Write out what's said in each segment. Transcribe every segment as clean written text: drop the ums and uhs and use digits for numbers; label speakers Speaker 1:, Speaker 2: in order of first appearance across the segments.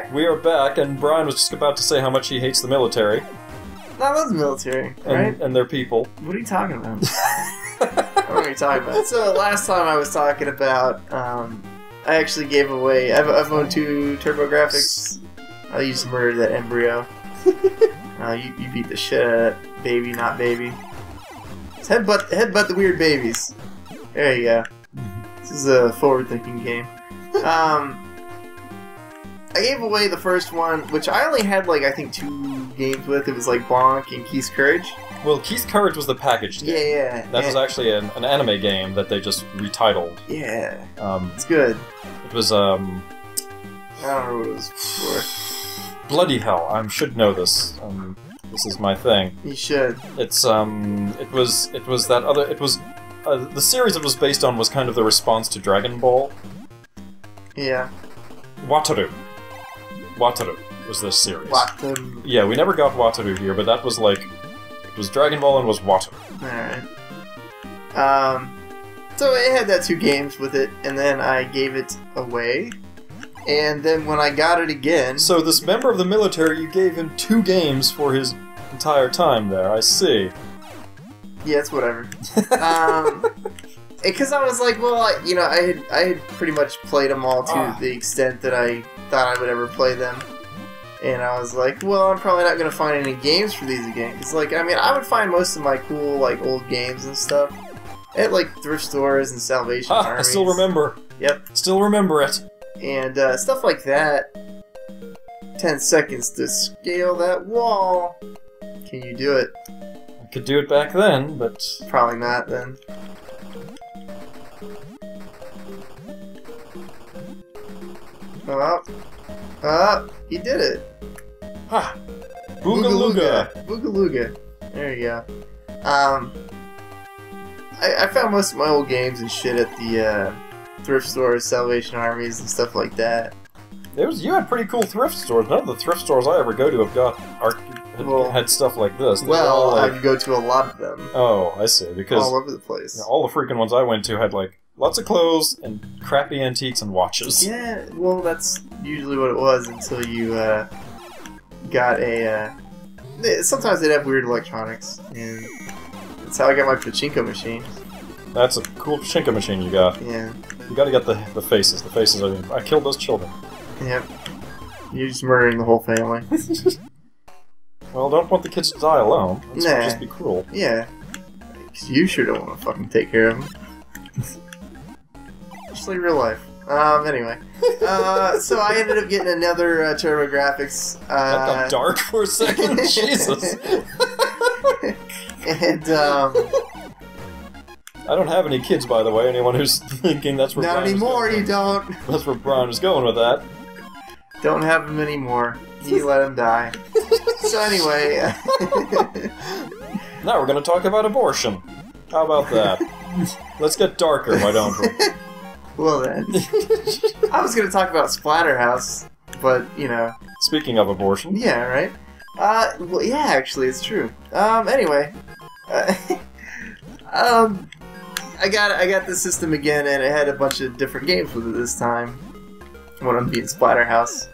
Speaker 1: back!
Speaker 2: We are back, and Brian was just about to say how much he hates the military.
Speaker 1: That was military, right?
Speaker 2: And their people.
Speaker 1: What are you talking about? What are you talking about? So last time I was talking about, I actually gave away. I've owned 2 TurboGrafx. I used to murder that embryo. You beat the shit out of that baby, not baby. Just headbutt the weird babies. There you go. This is a forward-thinking game. I gave away the first one, which I only had like I think 2 games with. It was like Bonk and Keith's Courage.
Speaker 2: Well, Keith's Courage was the packaged game.
Speaker 1: Yeah.
Speaker 2: That was actually an anime game that they just retitled.
Speaker 1: Yeah. It's good.
Speaker 2: It was
Speaker 1: I don't know what it was for.
Speaker 2: Bloody hell! I should know this. This is my thing.
Speaker 1: You should.
Speaker 2: It's It was that other. It was the series it was based on was kind of the response to Dragon Ball.
Speaker 1: Yeah.
Speaker 2: Wataru was this series.
Speaker 1: Wataru.
Speaker 2: Yeah, we never got Wataru here, but that was like it was Dragon Ball and was Wataru.
Speaker 1: Alright. So it had that 2 games with it, and then I gave it away. And then when I got it again...
Speaker 2: So this member of the military, you gave him 2 games for his entire time there, I see.
Speaker 1: Yeah, it's whatever. Because I was like, well, I had pretty much played them all to the extent that I thought I would ever play them. And I was like, well, I'm probably not going to find any games for these again. Because, like, I mean, I would find most of my cool, like, old games and stuff at, like, thrift stores and Salvation Armies.
Speaker 2: I still remember.
Speaker 1: Yep.
Speaker 2: Still remember it.
Speaker 1: And stuff like that. 10 seconds to scale that wall. Can you do it?
Speaker 2: I could do it back then, but...
Speaker 1: Probably not, then. Oh, he did it.
Speaker 2: Ha! Boogalooga!
Speaker 1: Boogalooga. There you go. I found most of my old games and shit at the thrift stores, Salvation Armies, and stuff like that.
Speaker 2: You had pretty cool thrift stores. None of the thrift stores I ever go to have got had stuff like this.
Speaker 1: Well, like, I go to a lot of them.
Speaker 2: Oh, I see. Because
Speaker 1: all over the place.
Speaker 2: All the freaking ones I went to had like lots of clothes and crappy antiques and watches.
Speaker 1: Yeah, well, that's usually what it was until you got a. Sometimes they'd have weird electronics, and that's how I got my pachinko machine. That's
Speaker 2: a cool pachinko machine you got.
Speaker 1: Yeah.
Speaker 2: You gotta get the faces. The faces are. I killed those children.
Speaker 1: Yep. You're just murdering the whole family.
Speaker 2: Well, don't want the kids to die alone. That's
Speaker 1: nah.
Speaker 2: Just be cruel.
Speaker 1: Yeah. Because you sure don't want to fucking take care of them. Just like real life. Anyway. So I ended up getting another TurboGrafx.
Speaker 2: That got dark for a second. Jesus.
Speaker 1: And,
Speaker 2: I don't have any kids, by the way. Anyone who's thinking that's where
Speaker 1: Not
Speaker 2: Brian
Speaker 1: anymore,
Speaker 2: was
Speaker 1: you don't.
Speaker 2: That's where Brian was going with that.
Speaker 1: Don't have them anymore. You let them die. So anyway...
Speaker 2: Now we're going to talk about abortion. How about that? Let's get darker, why don't we?
Speaker 1: Well then. I was going to talk about Splatterhouse, but, you know...
Speaker 2: Speaking of abortion.
Speaker 1: Yeah, right? Well, yeah, actually, it's true. Anyway. I got the system again, and it had a bunch of different games with it this time. When I'm beating Splatterhouse.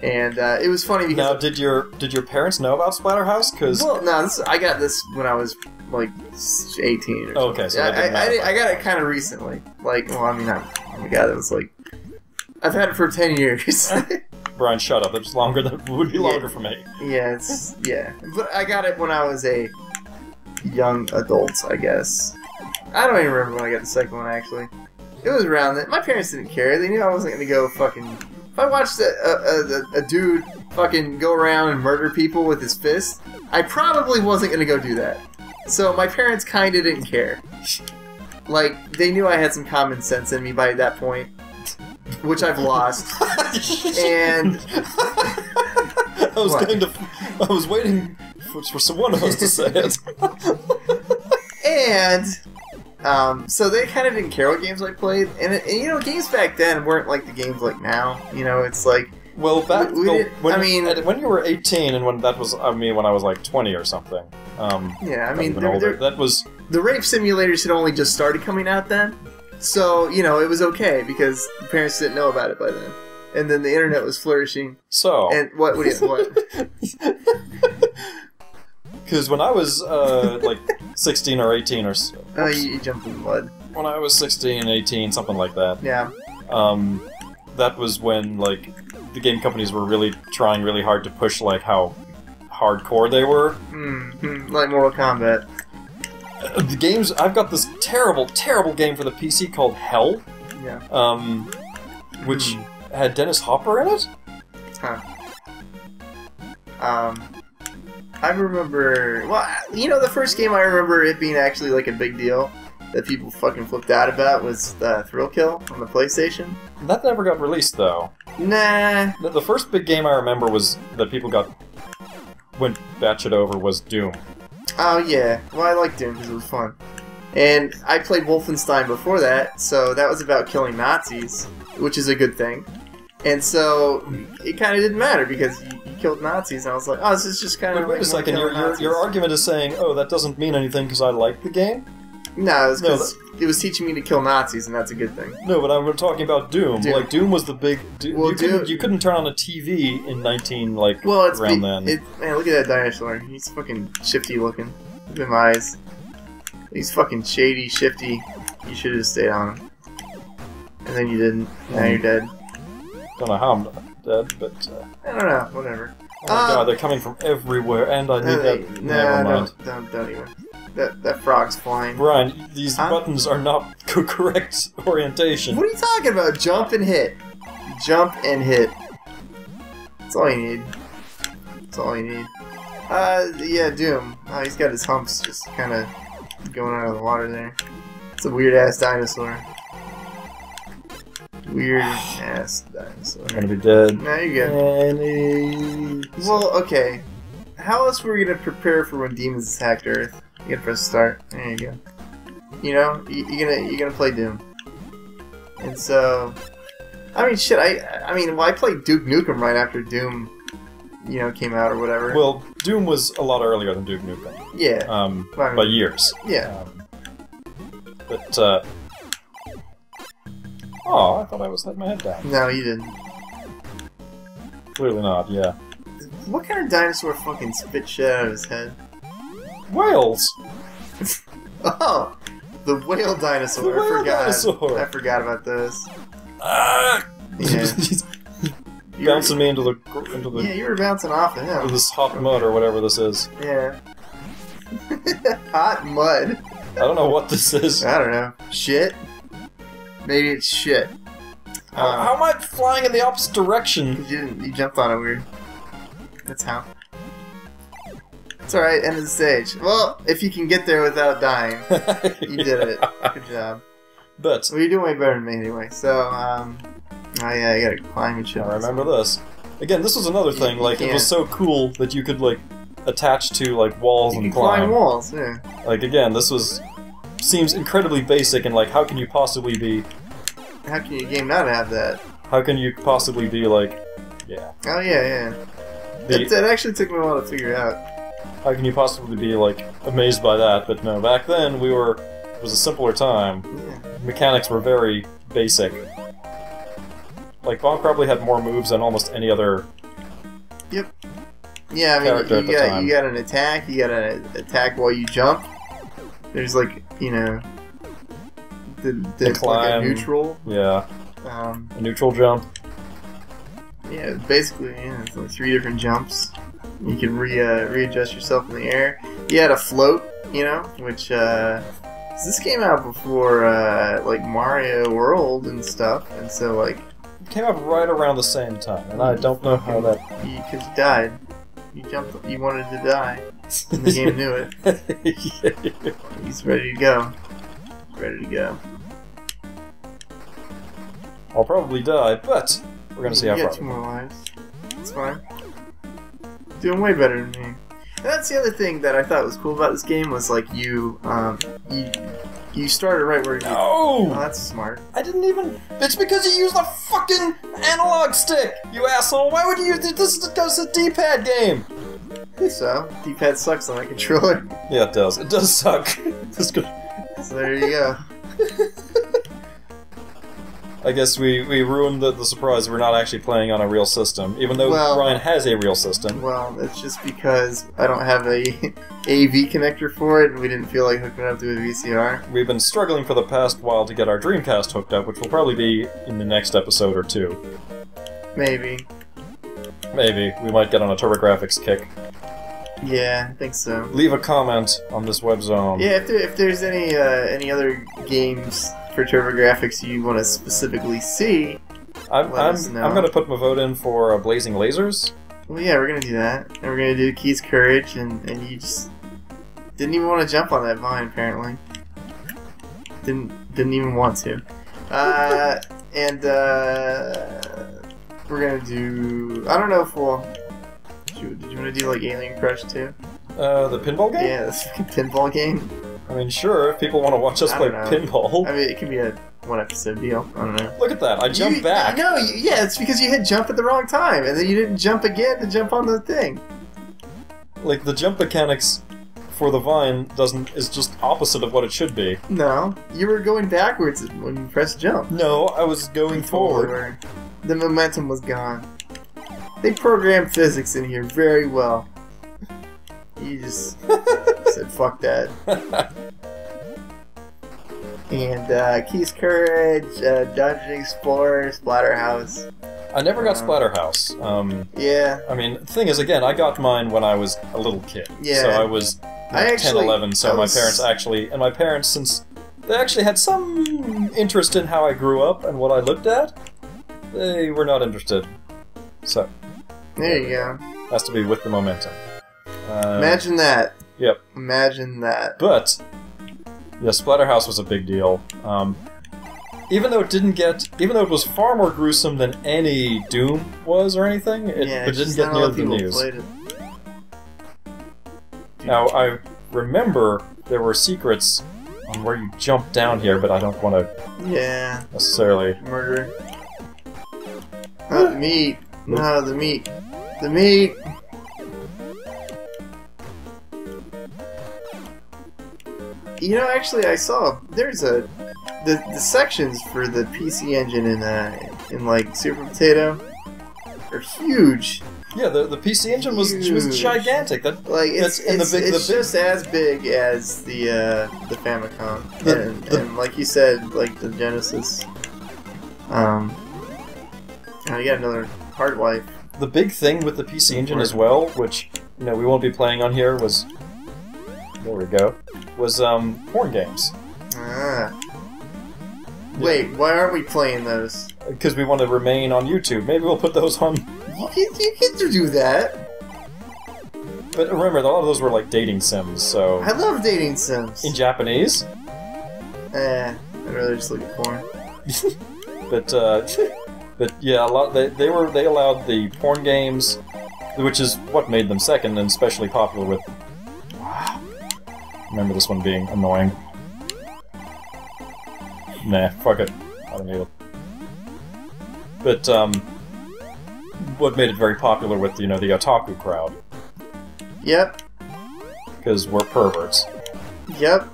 Speaker 1: And, it was funny because...
Speaker 2: Now, did your parents know about Splatterhouse? Cause...
Speaker 1: Well, no, I got this when I was, like, 18 or something.
Speaker 2: Okay, so
Speaker 1: I got it kind of recently. Like, well, I mean, oh my god, it was like... I've had it for 10 years.
Speaker 2: Brian, shut up. It's longer than it would be longer for me.
Speaker 1: Yeah, yeah. But I got it when I was a young adult, I guess. I don't even remember when I got the second one, actually. It was around that. My parents didn't care. They knew I wasn't going to go fucking... If I watched a dude fucking go around and murder people with his fist, I probably wasn't going to go do that. So my parents kind of didn't care. Like, they knew I had some common sense in me by that point. Which I've lost. And...
Speaker 2: I was waiting for someone else to say it.
Speaker 1: And... so they kind of didn't care what games I played, and you know, games back then weren't like the games like now. You know, it's like,
Speaker 2: well, when you were 18 and when that was, I mean, when I was like 20 or something.
Speaker 1: Yeah, I mean,
Speaker 2: that was
Speaker 1: the rape simulators had only just started coming out then, so you know it was okay because the parents didn't know about it by then. and then the internet was flourishing.
Speaker 2: So...
Speaker 1: And what?
Speaker 2: Because when I was, like, 16 or 18 or so...
Speaker 1: Oh, you jumped in the mud.
Speaker 2: When I was 16, 18, something like that.
Speaker 1: Yeah.
Speaker 2: That was when, like, the game companies were really trying really hard to push, like, how hardcore they were.
Speaker 1: Like Mortal Kombat.
Speaker 2: The games... I've got this terrible, terrible game for the PC called Hell.
Speaker 1: Yeah.
Speaker 2: Which had Dennis Hopper in it?
Speaker 1: Huh. I remember... Well, you know, the first game I remember it being actually, like, a big deal that people fucking flipped out about was Thrill Kill on the PlayStation.
Speaker 2: That never got released, though.
Speaker 1: Nah.
Speaker 2: The first big game I remember was that people went batshit over was Doom.
Speaker 1: Oh, yeah. Well, I liked Doom because it was fun. And I played Wolfenstein before that, so that was about killing Nazis, which is a good thing. And so it kind of didn't matter because you killed Nazis, and I was like, oh, this is just kind of like...
Speaker 2: Wait a second, your argument is saying, oh, that doesn't mean anything because I like the game?
Speaker 1: No, it was because it was teaching me to kill Nazis, and that's a good thing.
Speaker 2: No, but I'm talking about Doom. Like, Doom was the big...
Speaker 1: Well,
Speaker 2: you couldn't turn on a TV in 19, like,
Speaker 1: well,
Speaker 2: around then.
Speaker 1: Man, look at that dinosaur. He's fucking shifty looking. Look at my eyes. He's fucking shady, shifty. You should have stayed on him. And then you didn't. Now you're dead.
Speaker 2: Don't know how I'm dead, but...
Speaker 1: I don't know. Whatever.
Speaker 2: Oh my god, they're coming from everywhere, and I need that... Never mind.
Speaker 1: Don't even. That frog's flying.
Speaker 2: Brian, these buttons are not correct orientation.
Speaker 1: What are you talking about? Jump and hit. Jump and hit. That's all you need. That's all you need. Yeah, Doom. Oh, he's got his humps just kind of going out of the water there. It's a weird-ass dinosaur. Weird-ass dinosaur.
Speaker 2: I'm gonna be dead.
Speaker 1: No, you're good. Well, okay. How else were we gonna prepare for when demons attacked Earth? You gotta press start. There you go. You know, you're gonna play Doom. And so, I mean, shit. I mean, well, I played Duke Nukem right after Doom, you know, came out or whatever.
Speaker 2: Well, Doom was a lot earlier than Duke Nukem.
Speaker 1: Yeah.
Speaker 2: By years.
Speaker 1: Yeah.
Speaker 2: But oh, I thought I had my head down.
Speaker 1: No, you didn't.
Speaker 2: Clearly not. Yeah.
Speaker 1: What kind of dinosaur fucking spit shit out of his head?
Speaker 2: Whales.
Speaker 1: Oh, the whale dinosaur.
Speaker 2: The whale dinosaur.
Speaker 1: I forgot about this.
Speaker 2: Yeah. Bouncing me into the
Speaker 1: yeah, you were bouncing off of him.
Speaker 2: This hot mud or whatever this is.
Speaker 1: Yeah. Hot mud.
Speaker 2: I don't know what this is.
Speaker 1: I don't know. Shit. Maybe it's shit.
Speaker 2: How am I flying in the opposite direction?
Speaker 1: You jumped on it weird. That's how. It's alright, end of the stage. Well, if you can get there without dying, you did it. Good job.
Speaker 2: But
Speaker 1: well, you're doing way better than me anyway, so, oh yeah, you gotta climb and shit.
Speaker 2: I remember this. Again, this was another thing, like, it was so cool that you could, like, attach to, like, walls and climb.
Speaker 1: Walls, yeah.
Speaker 2: Like, again, seems incredibly basic, and, like, how can you possibly be...
Speaker 1: How can your game not have that?
Speaker 2: How can you possibly be, like... Yeah.
Speaker 1: Oh, yeah. That actually took me a while to figure out.
Speaker 2: How can you possibly be, like, amazed by that? But no, back then, it was a simpler time.
Speaker 1: Yeah.
Speaker 2: Mechanics were very basic. Like, Bonk probably had more moves than almost any other...
Speaker 1: Yep. Yeah, I mean, you got an attack, you got an attack while you jump. There's, like, you know... The climb. Like a neutral.
Speaker 2: Yeah. A neutral jump.
Speaker 1: Yeah, basically, yeah, it's like 3 different jumps. You can readjust yourself in the air. You had a float, you know, which, this came out before, like, Mario World and stuff, and so, like...
Speaker 2: It came out right around the same time, and I don't know how that...
Speaker 1: Because you died. You jumped, you wanted to die. And the game knew it. Yeah. He's ready to go. Ready to go.
Speaker 2: I'll probably die, but we're gonna see how far.
Speaker 1: You get 2 more lives. It's fine. Doing way better than me. And that's the other thing that I thought was cool about this game was like you started right where you.
Speaker 2: No!
Speaker 1: Oh, that's smart.
Speaker 2: I didn't even. It's because you used a fucking analog stick, you asshole. Why would you use it? This is a D-pad game.
Speaker 1: So D-pad sucks on that controller.
Speaker 2: Yeah, it does. It does suck.
Speaker 1: So there you go.
Speaker 2: I guess we ruined the surprise. We're not actually playing on a real system, even though
Speaker 1: Well-
Speaker 2: Ryan has a real system.
Speaker 1: Well, that's just because I don't have a AV connector for it, and we didn't feel like hooking it up to a VCR.
Speaker 2: We've been struggling for the past while to get our Dreamcast hooked up, which will probably be in the next episode or two.
Speaker 1: Maybe.
Speaker 2: Maybe. We might get on a TurboGrafx kick.
Speaker 1: Yeah, I think so.
Speaker 2: Leave a comment on this web zone.
Speaker 1: Yeah, if there's any other games for TurboGrafx you want to specifically see,
Speaker 2: I'm
Speaker 1: let us know.
Speaker 2: going to put my vote in for Blazing Lasers.
Speaker 1: well, yeah, we're gonna do that, and we're gonna do Keys Courage, and you just didn't even want to jump on that vine, apparently. Didn't even want to. And we're gonna do. I don't know if we'll. Did you want to do like Alien Crush too?
Speaker 2: The pinball game?
Speaker 1: Yeah, this pinball game.
Speaker 2: I mean, sure, if people want to watch us
Speaker 1: I
Speaker 2: play
Speaker 1: don't know.
Speaker 2: pinball.
Speaker 1: I mean, it could be a one episode deal. I don't know.
Speaker 2: Look at that, I jumped back.
Speaker 1: No, yeah, it's because you hit jump at the wrong time, and then you didn't jump again to jump on the thing.
Speaker 2: Like, the jump mechanics for the vine is just opposite of what it should be.
Speaker 1: No, you were going backwards when you pressed jump.
Speaker 2: No, I was going forward.
Speaker 1: The momentum was gone. They programmed physics in here very well. You just said, fuck that. And Keys Courage, Dungeon Explorer, Splatterhouse.
Speaker 2: I never got Splatterhouse.
Speaker 1: Yeah.
Speaker 2: I mean, the thing is, again, I got mine when I was a little kid.
Speaker 1: Yeah.
Speaker 2: So I was like, 10, 11, so my parents, since they actually had some interest in how I grew up and what I looked at, they were not interested. So.
Speaker 1: There you go.
Speaker 2: Has to be with the momentum.
Speaker 1: Imagine that.
Speaker 2: Yep.
Speaker 1: Imagine that.
Speaker 2: But, yeah, Splatterhouse was a big deal. Even though it was far more gruesome than any Doom was or anything, it didn't get near the news. Now, I remember there were secrets on where you jump down here, but I don't want to necessarily...
Speaker 1: Murder. Oh, the meat. No, the meat. The meat! You know, actually, I saw there's the sections for the PC Engine in like Super Potato are huge.
Speaker 2: Yeah, the PC Engine was gigantic.
Speaker 1: It's just as big as the Famicom, and like you said, like the Genesis. Now you got another hard life.
Speaker 2: The big thing with the PC Engine as well, which we won't be playing on here, was porn games.
Speaker 1: Ah. Wait, why aren't we playing those?
Speaker 2: Because we want to remain on YouTube. Maybe we'll put those on.
Speaker 1: You can do that.
Speaker 2: But remember, a lot of those were like dating sims, so.
Speaker 1: I love dating sims.
Speaker 2: In Japanese?
Speaker 1: I'd rather just look at porn.
Speaker 2: But yeah, a lot. They allowed the porn games, which is what made them second and especially popular with. Remember this one being annoying. Nah, fuck it. I don't need it. But what made it very popular with the otaku crowd?
Speaker 1: Yep.
Speaker 2: Because we're perverts.
Speaker 1: Yep.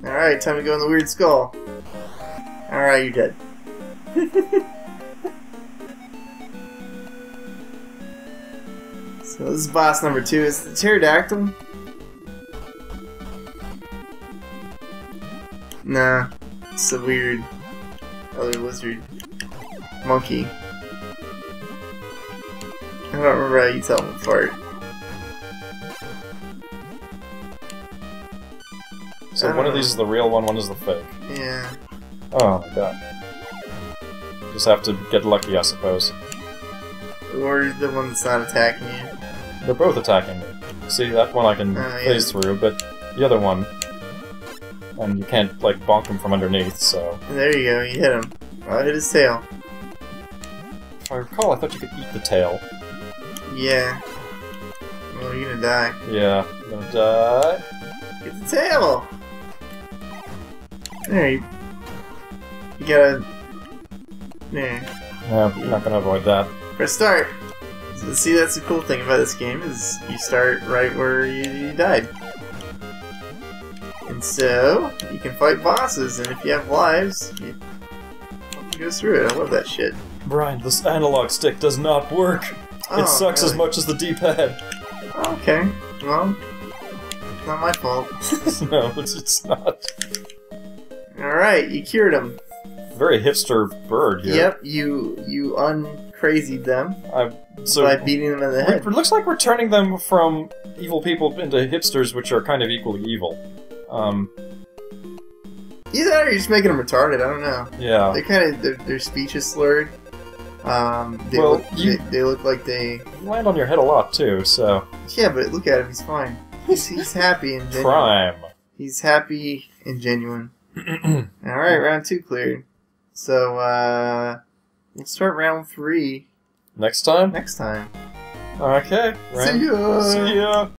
Speaker 1: All right, time to go in the weird skull. All right, you're dead. So this is boss number 2. Is the pterodactyl? Nah, it's a weird other lizard monkey. I don't remember how you tell them apart.
Speaker 2: So one of these is the real one is the fake.
Speaker 1: Yeah.
Speaker 2: Oh my god. Just have to get lucky, I suppose.
Speaker 1: Or the one that's not attacking you.
Speaker 2: They're both attacking me. See, that one I can phase through, but the other one... And you can't, like, bonk him from underneath, so...
Speaker 1: There you go, you hit him. Oh, I hit his tail.
Speaker 2: If I recall, I thought you could eat the tail.
Speaker 1: Yeah. Well, you're gonna die.
Speaker 2: Yeah, I'm gonna die.
Speaker 1: Get the tail! There, you gotta... There.
Speaker 2: Yeah, I'm not gonna avoid that.
Speaker 1: Press start! So, see, that's the cool thing about this game, is you start right where you died. And so, you can fight bosses, and if you have lives, you goes through it. I love that shit.
Speaker 2: Brian, this analog stick does not work. It sucks as much as the D-pad.
Speaker 1: Okay, well, it's not my fault.
Speaker 2: No, it's not.
Speaker 1: Alright, you cured him.
Speaker 2: Very hipster bird here.
Speaker 1: Yep, you uncrazied them by beating them in the head.
Speaker 2: It looks like we're turning them from evil people into hipsters, which are kind of equally evil.
Speaker 1: Either that or you're just making them retarded, I don't know.
Speaker 2: Yeah.
Speaker 1: They kind of, their speech is slurred. They look like they...
Speaker 2: You land on your head a lot, too, so...
Speaker 1: Yeah, but look at him, he's fine. He's happy and genuine.
Speaker 2: Prime.
Speaker 1: He's happy and genuine. Alright, round 2 cleared. So, we'll start round 3.
Speaker 2: Next time?
Speaker 1: Next time.
Speaker 2: Okay.
Speaker 1: See ya!
Speaker 2: See ya!